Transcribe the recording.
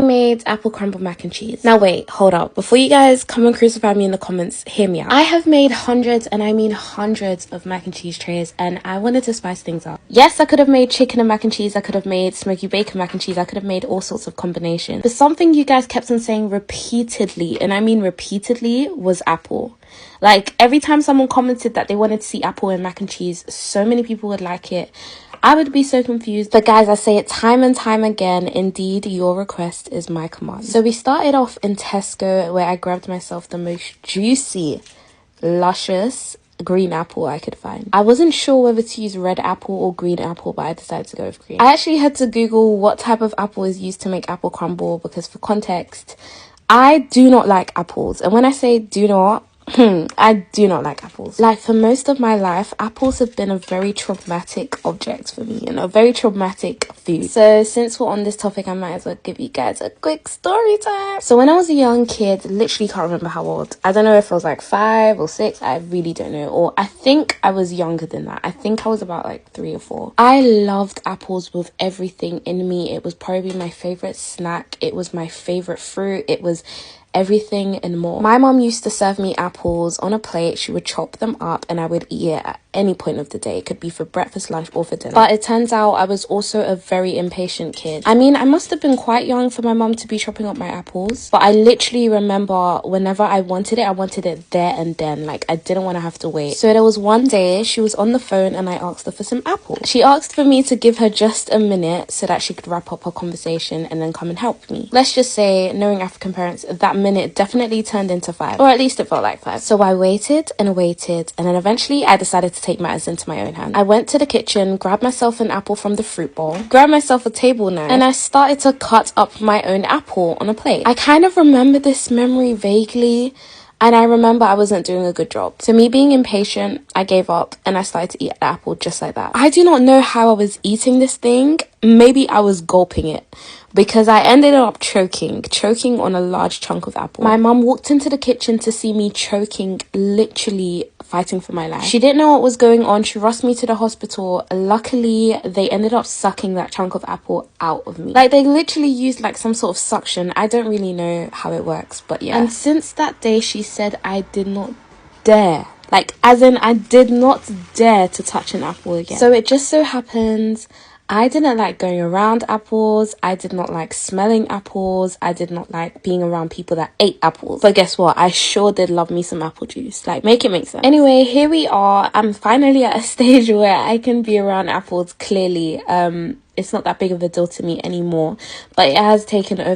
made apple crumble mac and cheese. Now wait, hold up. Before you guys come and crucify me in the comments, hear me out. I have made hundreds, and I mean hundreds, of mac and cheese trays, and I wanted to spice things up. Yes, I could have made chicken and mac and cheese. I could have made smoky bacon mac and cheese. I could have made all sorts of combinations. But something you guys kept on saying repeatedly, and I mean repeatedly, was apple. Like, every time someone commented that they wanted to see apple in mac and cheese, so many people would like it. I would be so confused. But guys, I say it time and time again. Indeed, your request is my command. So we started off in Tesco, where I grabbed myself the most juicy, luscious green apple I could find. I wasn't sure whether to use red apple or green apple, but I decided to go with green. I actually had to Google what type of apple is used to make apple crumble, because for context, I do not like apples. And when I say do not, I do not like apples. Like, for most of my life, apples have been a very traumatic object for me, and a very traumatic food. So since we're on this topic, I might as well give you guys a quick story time. So when I was a young kid, literally can't remember how old. I don't know if I was like 5 or 6. I really don't know. Or I think I was younger than that. I think I was about like 3 or 4. I loved apples with everything in me. It was probably my favorite snack. It was my favorite fruit. It was everything and more. My mom used to serve me apples on a plate. She would chop them up, and I would eat it at any point of the day. It could be for breakfast, lunch, or for dinner. But it turns out I was also a very impatient kid. I mean, I must have been quite young for my mom to be chopping up my apples, but I literally remember whenever I wanted it there and then. Like, I didn't want to have to wait. So there was one day she was on the phone, and I asked her for some apples. She asked for me to give her just a minute so that she could wrap up her conversation and then come and help me. Let's just say, knowing African parents, that minute definitely turned into 5, or at least it felt like 5. So I waited and waited, and then eventually I decided to take matters into my own hand. I went to the kitchen, grabbed myself an apple from the fruit bowl, grabbed myself a table knife, and I started to cut up my own apple on a plate. I kind of remember this memory vaguely, and I remember I wasn't doing a good job. So me being impatient, I gave up, and I started to eat the apple just like that. I do not know how I was eating this thing. Maybe I was gulping it, because I ended up choking on a large chunk of apple. My mom walked into the kitchen to see me choking, literally fighting for my life. She didn't know what was going on. She rushed me to the hospital. Luckily, they ended up sucking that chunk of apple out of me. Like, they literally used like some sort of suction. I don't really know how it works, but yeah. And since that day, she said I did not dare. Like, as in, I did not dare to touch an apple again. So it just so happens I didn't like going around apples. I did not like smelling apples. I did not like being around people that ate apples. But guess what? I sure did love me some apple juice. Like, make it make sense. Anyway, here we are. I'm finally at a stage where I can be around apples clearly. It's not that big of a deal to me anymore, but it has taken over